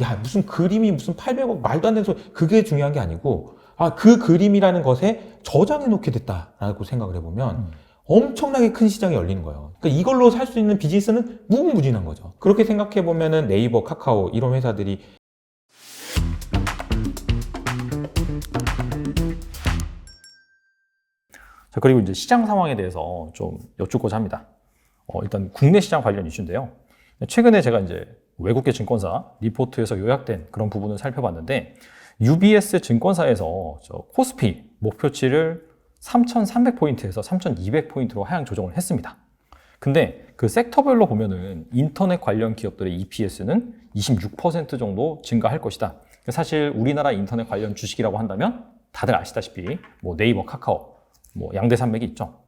야, 무슨 그림이 무슨 800억 말도 안 되는 소리. 그게 중요한 게 아니고, 아, 그 그림이라는 것에 저장해 놓게 됐다라고 생각을 해보면 엄청나게 큰 시장이 열리는 거예요. 그러니까 이걸로 살 수 있는 비즈니스는 무궁무진한 거죠. 그렇게 생각해 보면은 네이버, 카카오 이런 회사들이 자, 그리고 이제 시장 상황에 대해서 좀 여쭙고자 합니다. 일단 국내 시장 관련 이슈인데요. 최근에 제가 이제 외국계 증권사 리포트에서 요약된 그런 부분을 살펴봤는데, UBS 증권사에서 코스피 목표치를 3,300포인트에서 3,200포인트로 하향 조정을 했습니다. 근데 그 섹터별로 보면은 인터넷 관련 기업들의 EPS는 26% 정도 증가할 것이다. 사실 우리나라 인터넷 관련 주식이라고 한다면 다들 아시다시피 뭐 네이버, 카카오, 뭐 양대산맥이 있죠.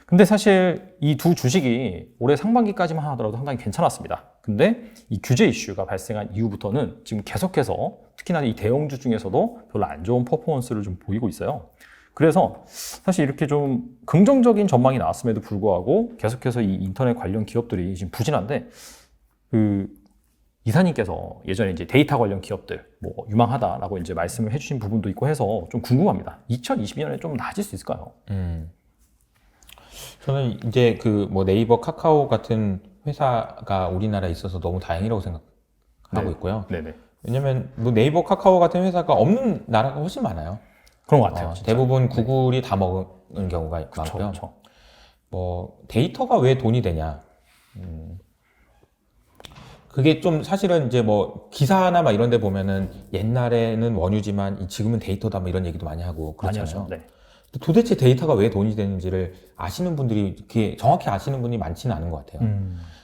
근데 사실 이 두 주식이 올해 상반기까지만 하더라도 상당히 괜찮았습니다. 근데 이 규제 이슈가 발생한 이후부터는 지금 계속해서 특히나 이 대형주 중에서도 별로 안 좋은 퍼포먼스를 좀 보이고 있어요. 그래서 사실 이렇게 좀 긍정적인 전망이 나왔음에도 불구하고 계속해서 이 인터넷 관련 기업들이 지금 부진한데, 그 이사님께서 예전에 이제 데이터 관련 기업들 뭐 유망하다라고 이제 말씀을 해주신 부분도 있고 해서 좀 궁금합니다. 2022년에 좀 나아질 수 있을까요? 저는 이제 그 뭐 네이버, 카카오 같은 회사가 우리나라에 있어서 너무 다행이라고 생각하고 있고요. 네네. 왜냐면 뭐 네이버, 카카오 같은 회사가 없는 나라가 훨씬 많아요. 그런 것 같아요. 진짜. 대부분 구글이 다 먹은 경우가 많고요. 그쵸. 뭐 데이터가 왜 돈이 되냐? 그게 좀 사실은 이제 뭐 기사나 막 이런 데 보면은 옛날에는 원유지만 지금은 데이터다 뭐 이런 얘기도 많이 하고 많이 그렇잖아요. 하죠. 네. 도대체 데이터가 왜 돈이 되는지를 아시는 분들이 이렇게 정확히 아시는 분이 많지는 않은 것 같아요.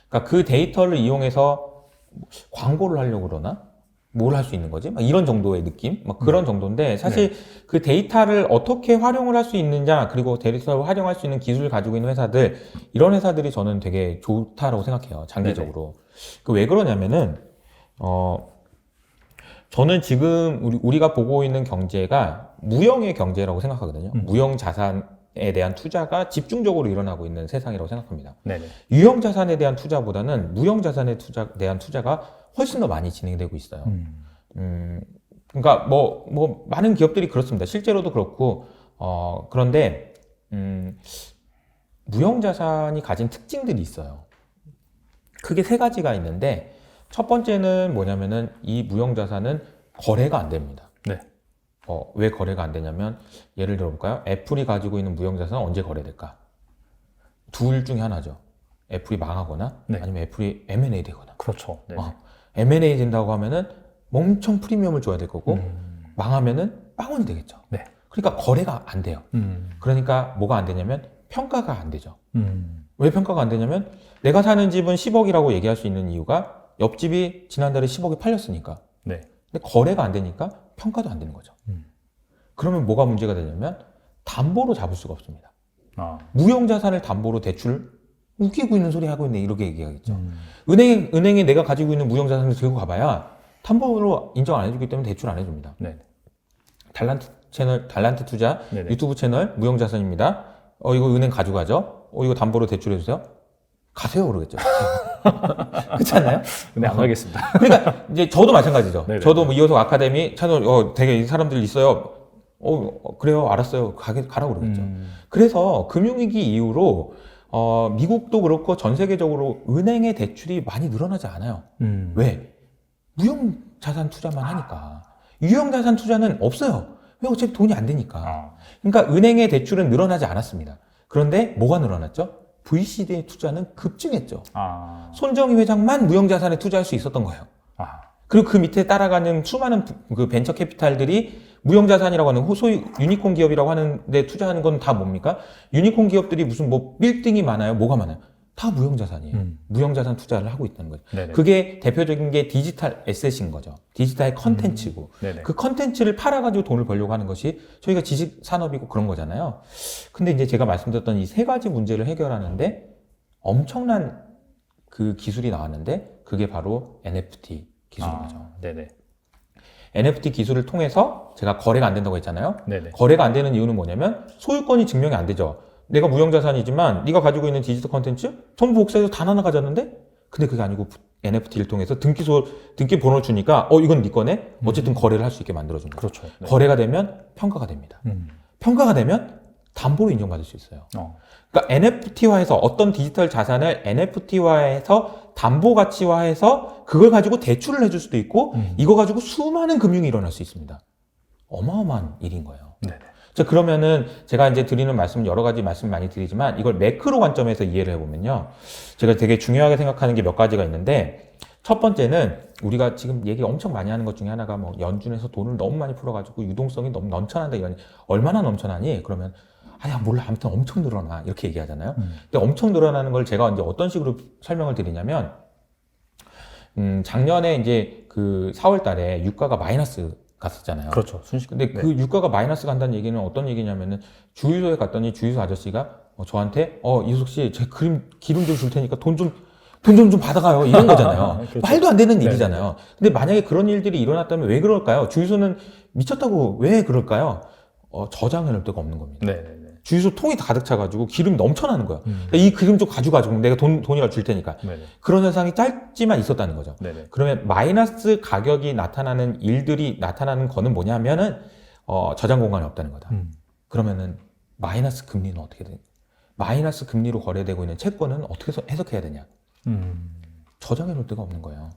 그러니까 그 데이터를 이용해서 광고를 하려고 그러나? 뭘 할 수 있는 거지? 막 이런 정도의 느낌? 막 그런 정도인데, 사실 그 데이터를 어떻게 활용을 할 수 있느냐, 그리고 데이터를 활용할 수 있는 기술을 가지고 있는 회사들, 이런 회사들이 저는 되게 좋다라고 생각해요, 장기적으로. 왜 그러냐면은, 저는 지금 우리가 보고 있는 경제가 무형의 경제라고 생각하거든요. 무형 자산에 대한 투자가 집중적으로 일어나고 있는 세상이라고 생각합니다. 네네. 유형 자산에 대한 투자보다는 무형 자산에 대한 투자가 훨씬 더 많이 진행되고 있어요. 그러니까 뭐 많은 기업들이 그렇습니다. 실제로도 그렇고, 그런데 무형 자산이 가진 특징들이 있어요. 크게 세 가지가 있는데, 첫 번째는 뭐냐면은 이 무형 자산은 거래가 안 됩니다. 네. 왜 거래가 안 되냐면, 예를 들어볼까요? 애플이 가지고 있는 무형 자산은 언제 거래될까? 둘 중에 하나죠. 애플이 망하거나 아니면 애플이 M&A 되거나. 그렇죠. 네. M&A 된다고 하면은 엄청 프리미엄을 줘야 될 거고, 망하면은 빵원이 되겠죠. 네. 그러니까 거래가 안 돼요. 그러니까 뭐가 안 되냐면 평가가 안 되죠. 왜 평가가 안 되냐면 내가 사는 집은 10억이라고 얘기할 수 있는 이유가 옆집이 지난달에 10억에 팔렸으니까. 네. 근데 거래가 안 되니까 평가도 안 되는 거죠. 그러면 뭐가 문제가 되냐면 담보로 잡을 수가 없습니다. 무형 자산을 담보로 대출 웃기고 있는 소리 하고 있네, 이렇게 얘기하겠죠. 은행에 내가 가지고 있는 무형 자산을 들고 가봐야 담보로 인정 안 해주기 때문에 대출 안 해줍니다. 네. 달란트 투자 네네. 유튜브 채널 무형 자산입니다. 이거 은행 가져가죠. 이거 담보로 대출해주세요. 가세요, 그러겠죠. 그렇지 않나요? 근데 안 가겠습니다. 그러니까 이제 저도 마찬가지죠. 네네. 저도 뭐 이호석 아카데미 채널 되게 사람들 있어요. 그래요, 알았어요. 가라고 그러겠죠. 그래서 금융위기 이후로 미국도 그렇고 전 세계적으로 은행의 대출이 많이 늘어나지 않아요. 왜? 무형 자산 투자만 하니까. 유형 자산 투자는 없어요. 왜? 어차피 돈이 안 되니까. 그러니까 은행의 대출은 늘어나지 않았습니다. 그런데 뭐가 늘어났죠? VC의 투자는 급증했죠. 손정희 회장만 무형 자산에 투자할 수 있었던 거예요. 그리고 그 밑에 따라가는 수많은 그 벤처 캐피탈들이 무형 자산이라고 하는 소위 유니콘 기업이라고 하는데 투자하는 건 다 뭡니까? 유니콘 기업들이 무슨 뭐 빌딩이 많아요? 뭐가 많아요? 다 무형 자산이에요. 무형 자산 투자를 하고 있다는 거죠. 네네. 그게 대표적인 게 디지털 에셋인 거죠. 디지털 컨텐츠고. 네네. 그 컨텐츠를 팔아가지고 돈을 벌려고 하는 것이 저희가 지식 산업이고 그런 거잖아요. 근데 이제 제가 말씀드렸던 이 세 가지 문제를 해결하는데 엄청난 그 기술이 나왔는데 그게 바로 NFT 기술인 거죠. 네네. NFT 기술을 통해서 제가 거래가 안 된다고 했잖아요. 네네. 거래가 안 되는 이유는 뭐냐면 소유권이 증명이 안 되죠. 내가 무형 자산이지만 네가 가지고 있는 디지털 컨텐츠 전부 복사해서 다 하나 가졌는데 근데 그게 아니고 NFT를 통해서 등기 번호를 주니까 이건 네 거네. 어쨌든 거래를 할 수 있게 만들어준 거예요. 그렇죠. 네. 거래가 되면 평가가 됩니다. 평가가 되면 담보로 인정받을 수 있어요. 그러니까 NFT화해서 어떤 디지털 자산을 NFT화해서 담보 가치화해서 그걸 가지고 대출을 해줄 수도 있고 이거 가지고 수많은 금융이 일어날 수 있습니다. 어마어마한 일인 거예요. 네네. 자, 그러면은 제가 이제 드리는 말씀 여러 가지 말씀 많이 드리지만 이걸 매크로 관점에서 이해를 해보면요. 제가 되게 중요하게 생각하는 게 몇 가지가 있는데 첫 번째는 우리가 지금 얘기 엄청 많이 하는 것 중에 하나가 뭐 연준에서 돈을 너무 많이 풀어가지고 유동성이 너무 넘쳐난다 이러니 얼마나 넘쳐나니? 그러면 아야 몰라 아무튼 엄청 늘어나 이렇게 얘기하잖아요. 근데 엄청 늘어나는 걸 제가 이제 어떤 식으로 설명을 드리냐면 작년에 이제 그 4월 달에 유가가 마이너스 갔었잖아요. 그렇죠. 순식간. 근데 그 유가가 마이너스 간다는 얘기는 어떤 얘기냐면은 주유소에 갔더니 주유소 아저씨가 저한테 이수석 씨 제 기름 좀 줄 테니까 돈 좀 받아가요 이런 거잖아요. 그렇죠. 말도 안 되는 일이잖아요. 근데 만약에 그런 일들이 일어났다면 왜 그럴까요? 주유소는 미쳤다고 왜 그럴까요? 저장해 놓을 데가 없는 겁니다. 네네네. 주유소 통이 가득 차가지고 기름이 넘쳐나는 거야. 그러니까 이 기름 좀 가져가지고 내가 돈이라도 줄 테니까. 네네. 그런 현상이 짧지만 있었다는 거죠. 네네. 그러면 마이너스 가격이 나타나는 일들이 나타나는 거는 뭐냐면은 저장 공간이 없다는 거다. 그러면은 마이너스 금리는 어떻게 되냐? 마이너스 금리로 거래되고 있는 채권은 어떻게 해석해야 되냐? 저장해 놓을 데가 없는 거예요.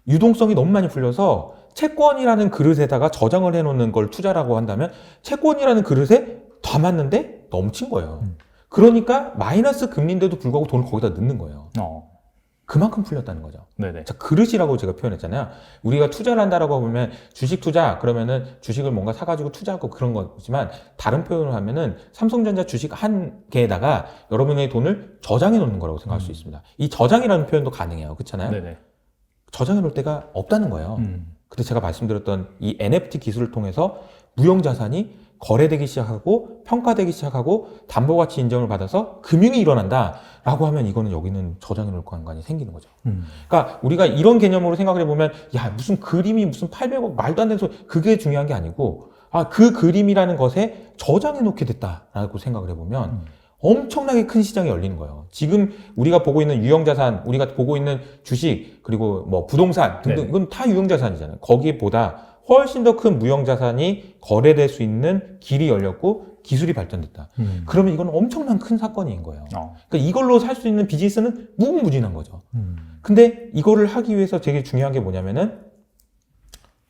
유동성이 너무 많이 풀려서 채권이라는 그릇에다가 저장을 해놓는 걸 투자라고 한다면 채권이라는 그릇에 담았는데 넘친 거예요. 그러니까 마이너스 금리인데도 불구하고 돈을 거기다 넣는 거예요. 그만큼 풀렸다는 거죠. 네네. 자, 그릇이라고 제가 표현했잖아요. 우리가 투자를 한다라고 보면 주식 투자 그러면은 주식을 뭔가 사가지고 투자하고 그런 거지만 다른 표현을 하면은 삼성전자 주식 한 개에다가 여러분의 돈을 저장해 놓는 거라고 생각할 수 있습니다. 이 저장이라는 표현도 가능해요. 그렇잖아요. 네네. 저장해 놓을 데가 없다는 거예요. 근데 제가 말씀드렸던 이 NFT 기술을 통해서 무형 자산이 거래되기 시작하고 평가되기 시작하고 담보가치 인정을 받아서 금융이 일어난다라고 하면 이거는 여기는 저장해 놓을 공간이 생기는 거죠. 그러니까 우리가 이런 개념으로 생각을 해보면 야 무슨 그림이 무슨 800억 말도 안 되는 소리 그게 중요한 게 아니고 그 그림이라는 것에 저장해 놓게 됐다라고 생각을 해보면 엄청나게 큰 시장이 열리는 거예요. 지금 우리가 보고 있는 유형자산, 우리가 보고 있는 주식, 그리고 뭐 부동산 등등 네. 이건 다 유형자산이잖아요. 거기보다 훨씬 더 큰 무형자산이 거래될 수 있는 길이 열렸고 기술이 발전됐다. 그러면 이건 엄청난 큰 사건인 거예요. 그러니까 이걸로 살 수 있는 비즈니스는 무궁무진한 거죠. 근데 이거를 하기 위해서 되게 중요한 게 뭐냐면은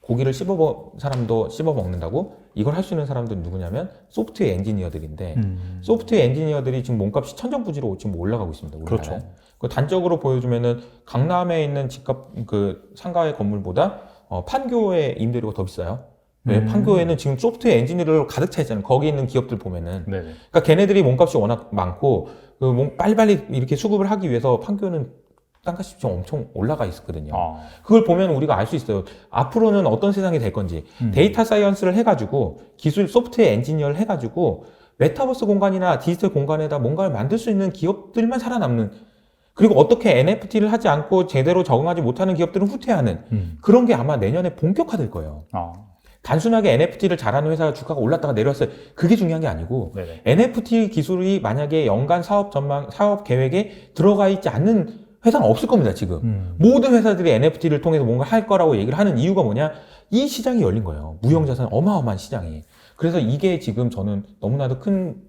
고기를 사람도 씹어 먹는다고 이걸 할 수 있는 사람들은 누구냐면 소프트웨어 엔지니어들인데 소프트웨어 엔지니어들이 지금 몸값이 천정부지로 지금 올라가고 있습니다. 우리나라에. 그렇죠. 그 단적으로 보여주면은 강남에 있는 집값 그 상가의 건물보다 판교의 임대료가 더 비싸요. 왜? 판교에는 지금 소프트웨어 엔지니어로 가득 차 있잖아요. 거기 있는 기업들 보면은. 네네. 그러니까 걔네들이 몸값이 워낙 많고 빨리빨리 이렇게 수급을 하기 위해서 판교는 땅값이 좀 엄청 올라가 있었거든요. 그걸 보면 우리가 알 수 있어요. 앞으로는 어떤 세상이 될 건지. 데이터 사이언스를 해가지고 기술 소프트웨어 엔지니어를 해가지고 메타버스 공간이나 디지털 공간에다 뭔가를 만들 수 있는 기업들만 살아남는 그리고 어떻게 NFT를 하지 않고 제대로 적응하지 못하는 기업들은 후퇴하는 그런 게 아마 내년에 본격화될 거예요. 단순하게 NFT를 잘하는 회사가 주가가 올랐다가 내렸어요. 그게 중요한 게 아니고 네네. NFT 기술이 만약에 연간 사업 전망, 사업 계획에 들어가 있지 않는 회사는 없을 겁니다, 지금. 모든 회사들이 NFT를 통해서 뭔가 할 거라고 얘기를 하는 이유가 뭐냐? 이 시장이 열린 거예요. 무형자산 어마어마한 시장이. 그래서 이게 지금 저는 너무나도 큰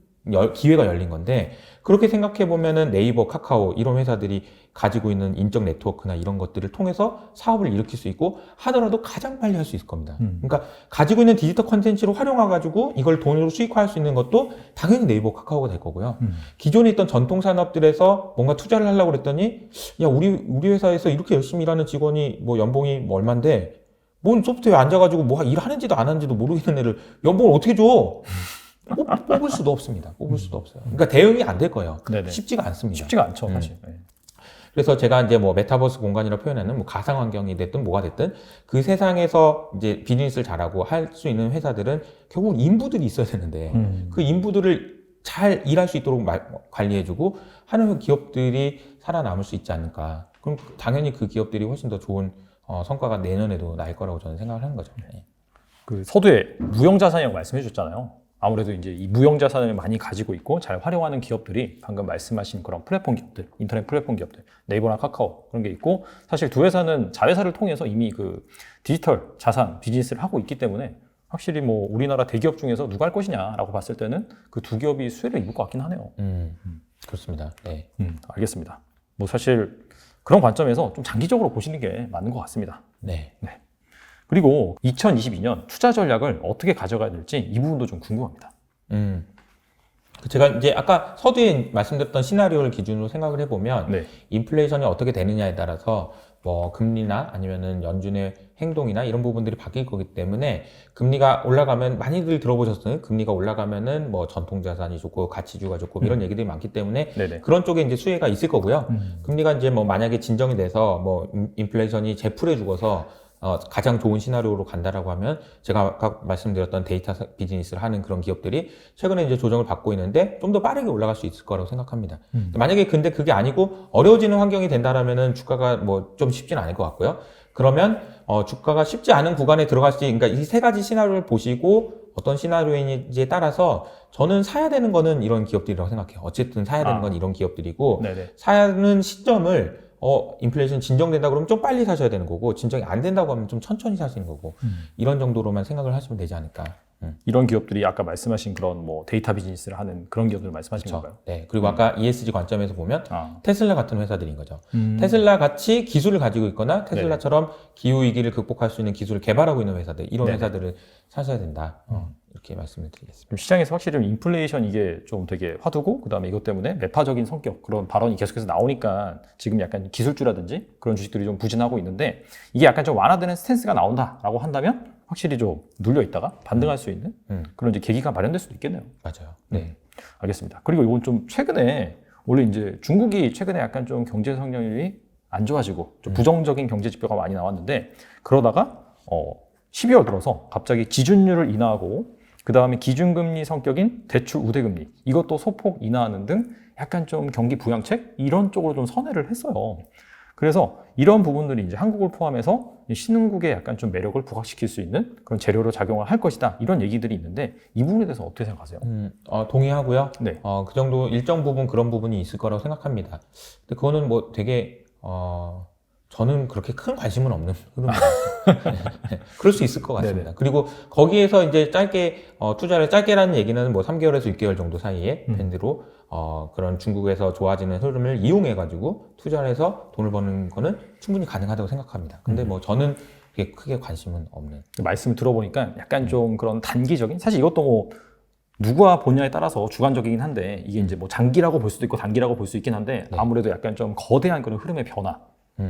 기회가 열린 건데, 그렇게 생각해 보면은 네이버, 카카오 이런 회사들이 가지고 있는 인적 네트워크나 이런 것들을 통해서 사업을 일으킬 수 있고 하더라도 가장 빨리 할 수 있을 겁니다. 그러니까 가지고 있는 디지털 컨텐츠를 활용해가지고 이걸 돈으로 수익화할 수 있는 것도 당연히 네이버, 카카오가 될 거고요. 기존에 있던 전통 산업들에서 뭔가 투자를 하려고 그랬더니 야 우리 회사에서 이렇게 열심히 일하는 직원이 뭐 연봉이 뭐 얼만데 뭔 소프트웨어 앉아가지고 뭐 일하는지도 안 하는지도 모르겠는 애를 연봉을 어떻게 줘? 뽑을 수도 없습니다. 뽑을 수도 없어요. 그러니까 대응이 안 될 거예요. 네네. 쉽지가 않습니다. 쉽지가 않죠, 사실. 네. 그래서 제가 이제 뭐 메타버스 공간이라고 표현하는 뭐 가상 환경이 됐든 뭐가 됐든 그 세상에서 이제 비즈니스를 잘하고 할 수 있는 회사들은 결국 인부들이 있어야 되는데 그 인부들을 잘 일할 수 있도록 관리해주고 하는 기업들이 살아남을 수 있지 않을까. 그럼 당연히 그 기업들이 훨씬 더 좋은 성과가 내년에도 날 거라고 저는 생각을 하는 거죠. 네. 그 서두에 무형자산이라고 말씀해 주셨잖아요. 아무래도 이제 이 무형 자산을 많이 가지고 있고 잘 활용하는 기업들이 방금 말씀하신 그런 플랫폼 기업들, 인터넷 플랫폼 기업들, 네이버나 카카오 그런 게 있고, 사실 두 회사는 자회사를 통해서 이미 그 디지털 자산 비즈니스를 하고 있기 때문에 확실히 뭐 우리나라 대기업 중에서 누가 할 것이냐라고 봤을 때는 그 두 기업이 수혜를 입을 것 같긴 하네요. 그렇습니다. 네. 알겠습니다. 뭐 사실 그런 관점에서 좀 장기적으로 보시는 게 맞는 것 같습니다. 네. 그리고 2022년 투자 전략을 어떻게 가져가야 될지 이 부분도 좀 궁금합니다. 제가 이제 아까 서두에 말씀드렸던 시나리오를 기준으로 생각을 해보면 네. 인플레이션이 어떻게 되느냐에 따라서 뭐 금리나 아니면은 연준의 행동이나 이런 부분들이 바뀔 거기 때문에, 금리가 올라가면 많이들 들어보셨어요. 금리가 올라가면은 뭐 전통자산이 좋고 가치주가 좋고 이런 얘기들이 많기 때문에 네네. 그런 쪽에 이제 수혜가 있을 거고요. 금리가 이제 뭐 만약에 진정이 돼서 뭐 인플레이션이 재풀해 죽어서 가장 좋은 시나리오로 간다라고 하면, 제가 아까 말씀드렸던 데이터 비즈니스를 하는 그런 기업들이 최근에 이제 조정을 받고 있는데 좀 더 빠르게 올라갈 수 있을 거라고 생각합니다. 만약에 근데 그게 아니고 어려워지는 환경이 된다라면은 주가가 뭐 좀 쉽지는 않을 것 같고요. 그러면 주가가 쉽지 않은 구간에 들어갈지, 그러니까 이 세 가지 시나리오를 보시고 어떤 시나리오인지에 따라서 저는 사야 되는 거는 이런 기업들이라고 생각해요. 어쨌든 사야 되는 건 이런 기업들이고, 네네. 사는 시점을 인플레이션 진정된다 그러면 좀 빨리 사셔야 되는 거고, 진정이 안 된다고 하면 좀 천천히 사시는 거고, 이런 정도로만 생각을 하시면 되지 않을까. 이런 기업들이 아까 말씀하신 그런 뭐 데이터 비즈니스를 하는 그런 기업들 말씀하신 그렇죠. 건가요? 네. 그리고 아까 ESG 관점에서 보면 아. 테슬라 같은 회사들인 거죠. 테슬라 같이 기술을 가지고 있거나 테슬라처럼 기후 위기를 극복할 수 있는 기술을 개발하고 있는 회사들, 이런 네네. 회사들을 사셔야 된다. 이렇게 말씀을 드리겠습니다. 좀 시장에서 확실히 좀 인플레이션 이게 좀 되게 화두고, 그 다음에 이것 때문에 매파적인 성격 그런 발언이 계속해서 나오니까 지금 약간 기술주라든지 그런 주식들이 좀 부진하고 있는데, 이게 약간 좀 완화되는 스탠스가 나온다라고 한다면 확실히 좀 눌려 있다가 반등할 수 있는 그런 이제 계기가 마련될 수도 있겠네요. 맞아요. 네. 알겠습니다. 그리고 이건 좀 최근에, 원래 이제 중국이 최근에 약간 좀 경제 성장률이 안 좋아지고 좀 부정적인 경제 지표가 많이 나왔는데, 그러다가 12월 들어서 갑자기 지준율을 인하하고 그 다음에 기준금리 성격인 대출 우대금리 이것도 소폭 인하하는 등 약간 좀 경기 부양책 이런 쪽으로 좀 선회를 했어요. 그래서 이런 부분들이 이제 한국을 포함해서 신흥국의 약간 좀 매력을 부각시킬 수 있는 그런 재료로 작용을 할 것이다, 이런 얘기들이 있는데 이 부분에 대해서 어떻게 생각하세요? 동의하고요. 네. 그 정도 일정 부분 그런 부분이 있을 거라고 생각합니다. 근데 그거는 뭐 되게 저는 그렇게 큰 관심은 없는 흐름입니다. 그럴 수 있을 것 같습니다. 네네. 그리고 거기에서 이제 짧게 투자를, 짧게라는 얘기는 뭐 3개월에서 6개월 정도 사이에 밴드로 그런 중국에서 좋아지는 흐름을 이용해 가지고 투자를 해서 돈을 버는 거는 충분히 가능하다고 생각합니다. 근데 뭐 저는 그게 크게 관심은 없는. 말씀을 들어보니까 약간 좀 그런 단기적인, 사실 이것도 뭐 누가 보냐에 따라서 주관적이긴 한데, 이게 이제 뭐 장기라고 볼 수도 있고 단기라고 볼 수 있긴 한데, 아무래도 약간 좀 거대한 그런 흐름의 변화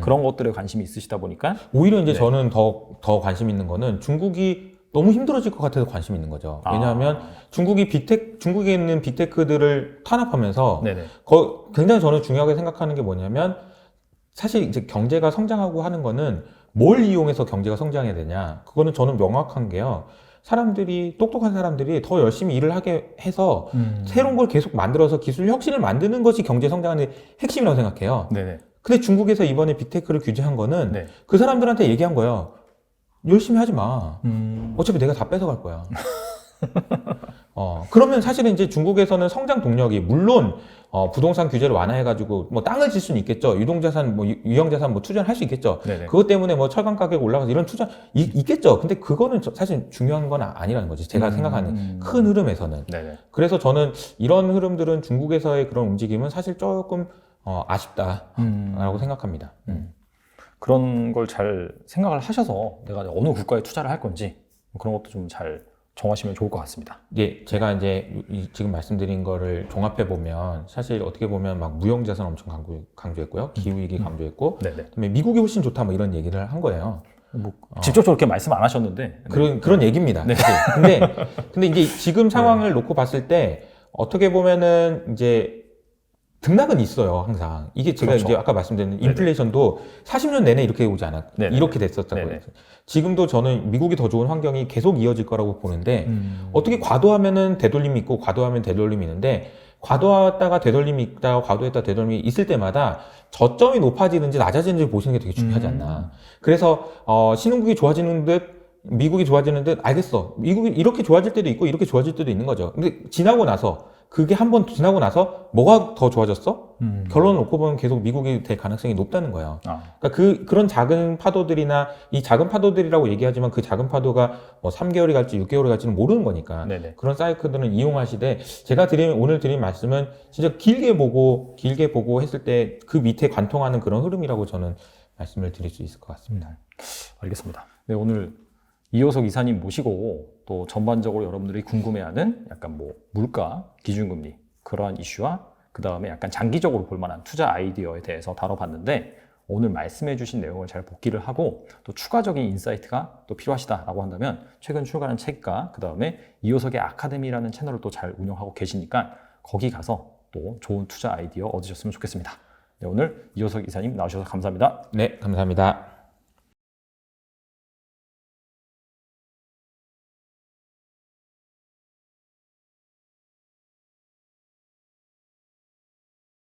그런 것들에 관심이 있으시다 보니까 오히려 이제 저는 더 관심 있는 거는 중국이 너무 힘들어질 것 같아서 관심 있는 거죠. 왜냐하면 중국에 있는 빅테크들을 탄압하면서 네네. 굉장히 저는 중요하게 생각하는 게 뭐냐면, 사실 이제 경제가 성장하고 하는 거는 뭘 이용해서 경제가 성장해야 되냐. 그거는 저는 명확한 게요. 똑똑한 사람들이 더 열심히 일을 하게 해서 새로운 걸 계속 만들어서 기술 혁신을 만드는 것이 경제 성장의 핵심이라고 생각해요. 네네. 근데 중국에서 이번에 빅테크를 규제한 거는 네. 그 사람들한테 얘기한 거예요. 열심히 하지 마. 어차피 내가 다 뺏어갈 거야. 그러면 사실은 이제 중국에서는 성장 동력이, 물론 부동산 규제를 완화해가지고 뭐 땅을 질 수는 있겠죠. 유동자산, 뭐 유형자산 뭐 투자를 할 수 있겠죠. 네네. 그것 때문에 뭐 철강 가격 올라가서 이런 투자 있겠죠. 근데 그거는 사실 중요한 건 아니라는 거지. 제가 생각하는 큰 흐름에서는. 네네. 그래서 저는 이런 흐름들은 중국에서의 그런 움직임은 사실 조금 아쉽다라고 생각합니다. 그런 걸 잘 생각을 하셔서 내가 어느 국가에 투자를 할 건지 그런 것도 좀 잘 정하시면 좋을 것 같습니다. 예, 제가 이제 지금 말씀드린 거를 종합해 보면, 사실 어떻게 보면 막 무형자산 엄청 강조했고요, 기후위기 강조했고, 네네. 그다음에 미국이 훨씬 좋다 뭐 이런 얘기를 한 거예요. 뭐 직접적으로 그렇게 말씀 안 하셨는데 그런 얘기입니다. 네. 사실. 근데 이제 지금 상황을 놓고 봤을 때 어떻게 보면은 이제 등락은 있어요, 항상. 이게 제가 그렇죠. 이제 아까 말씀드린 인플레이션도 40년 내내 이렇게 오지 않았, 네네. 이렇게 됐었다고요. 네네. 지금도 저는 미국이 더 좋은 환경이 계속 이어질 거라고 보는데, 어떻게 과도하면은 되돌림이 있고 과도하면 되돌림이 있는데, 과도했다가 되돌림이 있다가 과도했다가 되돌림이 있을 때마다 저점이 높아지는지 낮아지는지 보시는 게 되게 중요하지 않나. 그래서 신흥국이 좋아지는 듯 미국이 좋아지는데 알겠어. 미국이 이렇게 좋아질 때도 있고 이렇게 좋아질 때도 있는 거죠. 근데 지나고 나서 그게 한 번 지나고 나서 뭐가 더 좋아졌어? 결론을 놓고 보면 계속 미국이 될 가능성이 높다는 거예요. 그러니까 그런 작은 파도들이나 이 작은 파도들이라고 얘기하지만 그 작은 파도가 뭐 3개월이 갈지 6개월이 갈지는 모르는 거니까 네네. 그런 사이클들은 이용하시되 제가 오늘 드린 말씀은 진짜 길게 보고 했을 때 그 밑에 관통하는 그런 흐름이라고 저는 말씀을 드릴 수 있을 것 같습니다. 알겠습니다. 네, 오늘 이효석 이사님 모시고 또 전반적으로 여러분들이 궁금해하는 약간 뭐 물가, 기준금리 그러한 이슈와 그 다음에 약간 장기적으로 볼만한 투자 아이디어에 대해서 다뤄봤는데 오늘 말씀해주신 내용을 잘 복기를 하고 또 추가적인 인사이트가 또 필요하시다라고 한다면 최근 출간한 책과 그 다음에 이효석의 아카데미라는 채널을 또 잘 운영하고 계시니까 거기 가서 또 좋은 투자 아이디어 얻으셨으면 좋겠습니다. 네, 오늘 이효석 이사님 나오셔서 감사합니다. 네, 감사합니다.